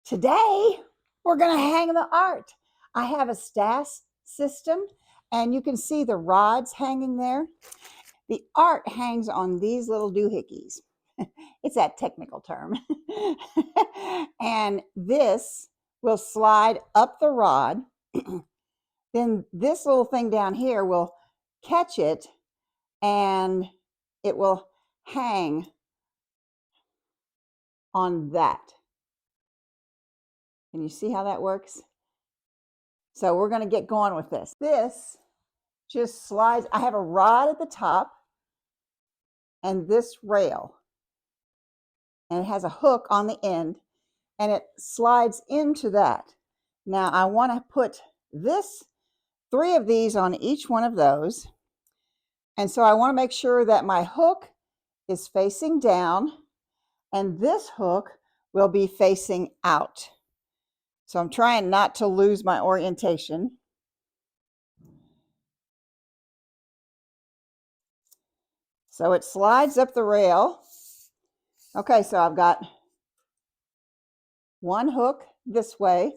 Today, we're going to hang the art. I have a stas system, and you can see the rods hanging there. The art hangs on these little doohickeys. It's that technical term. And this will slide up the rod. Then this little thing down here will catch it, and it will hang on that. Can you see how that works? So we're going to get going with this. This just slides. I have a rod at the top and this rail, and it has a hook on the end, and it slides into that. Now I want to put three of these on each one of those. And so I want to make sure that my hook is facing down and this hook will be facing out. So I'm trying not to lose my orientation. So it slides up the rail. Okay, so I've got one hook this way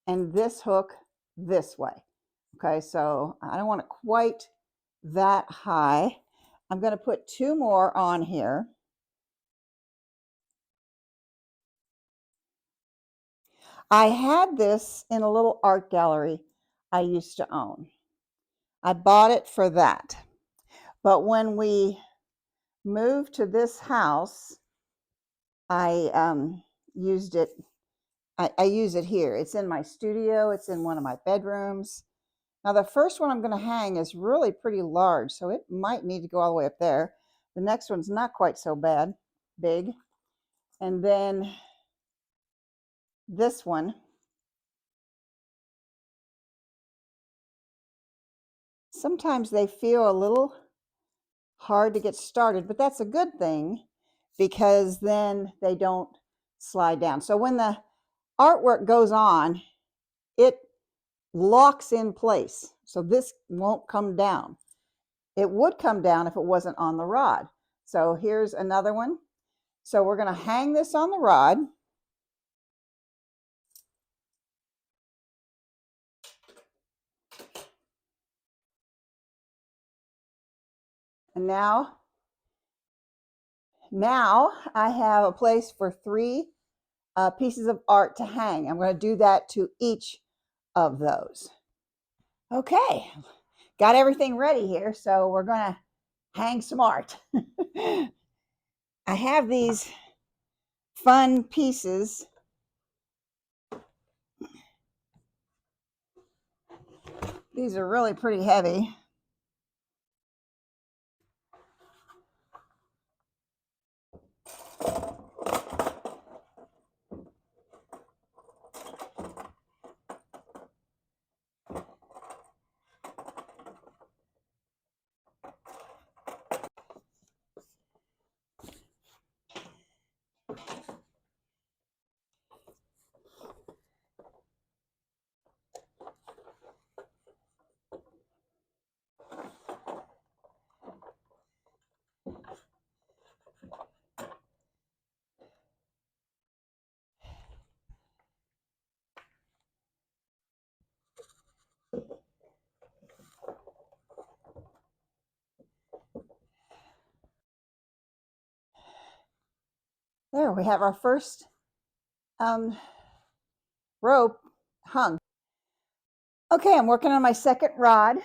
and this hook this way. Okay, so I don't want it quite that high. I'm going to put two more on here. I had this in a little art gallery I used to own. I bought it for that. But when we moved to this house, I used it. I use it here. It's in my studio. It's in one of my bedrooms. Now the first one I'm going to hang is really pretty large, so it might need to go all the way up there. The next one's not quite so big. And then this one. Sometimes they feel a little hard to get started, but that's a good thing because then they don't slide down. So when the artwork goes on, it locks in place. So this won't come down. It would come down if it wasn't on the rod. So here's another one. So we're going to hang this on the rod. And now I have a place for three pieces of art to hang. I'm going to do that to each of those. Okay, got everything ready here, so we're going to hang some art. I have these fun pieces. These are really pretty heavy. There, we have our first rope hung. Okay, I'm working on my second rod,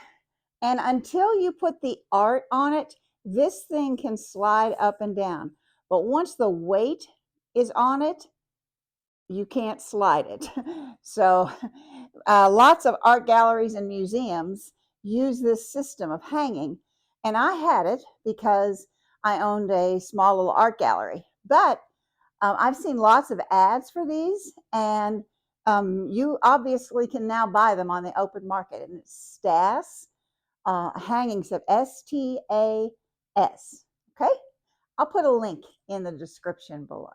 and until you put the art on it, this thing can slide up and down. But once the weight is on it, you can't slide it. So lots of art galleries and museums use this system of hanging. And I had it because I owned a small little art gallery. But I've seen lots of ads for these, and you obviously can now buy them on the open market. And it's Stas hangings of STAS. Okay, I'll put a link in the description below.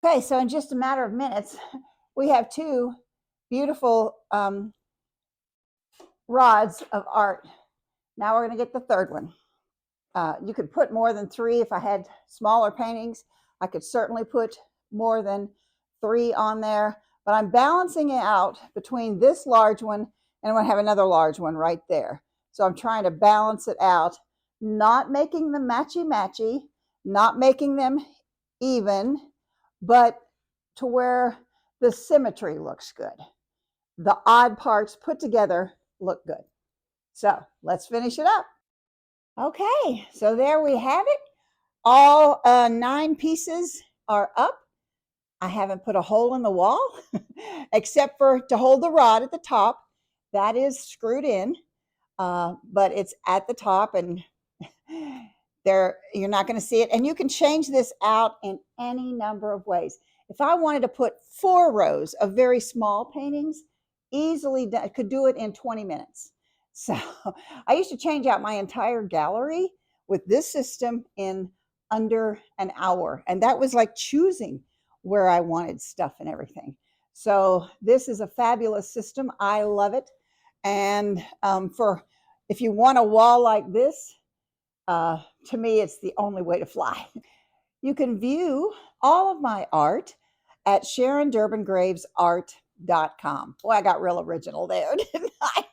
Okay, so in just a matter of minutes, we have two beautiful rods of art. Now we're going to get the third one. You could put more than three. If I had smaller paintings, I could certainly put more than three on there, but I'm balancing it out between this large one and I'm going to have another large one right there. So I'm trying to balance it out, not making them matchy-matchy, not making them even, but to where the symmetry looks good. The odd parts put together look good. So let's finish it up. Okay, so there we have it. All 9 pieces are up. I haven't put a hole in the wall except for to hold the rod at the top. That is screwed in, but it's at the top and there you're not going to see it. And you can change this out in any number of ways. If I wanted to put 4 rows of very small paintings, easily could do it in 20 minutes. So I used to change out my entire gallery with this system in under an hour. And that was like choosing where I wanted stuff and everything. So this is a fabulous system. I love it. And for if you want a wall like this, to me, it's the only way to fly. You can view all of my art at SharonDurbinGravesArt.com. Boy, I got real original there, didn't I?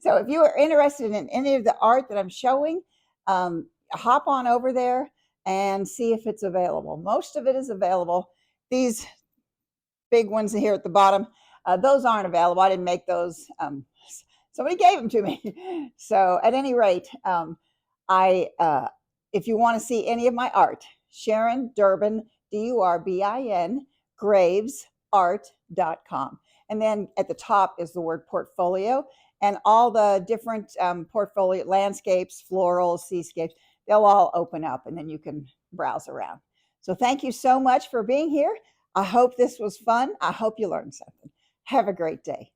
So if you are interested in any of the art that I'm showing, hop on over there and see if it's available. Most of it is available. These big ones here at the bottom, those aren't available. I didn't make those. Somebody gave them to me. So at any rate, if you want to see any of my art, Sharon Durbin, Durbin, gravesart.com. And then at the top is the word portfolio and all the different portfolio landscapes, florals, seascapes, they'll all open up and then you can browse around. So thank you so much for being here. I hope this was fun. I hope you learned something. Have a great day.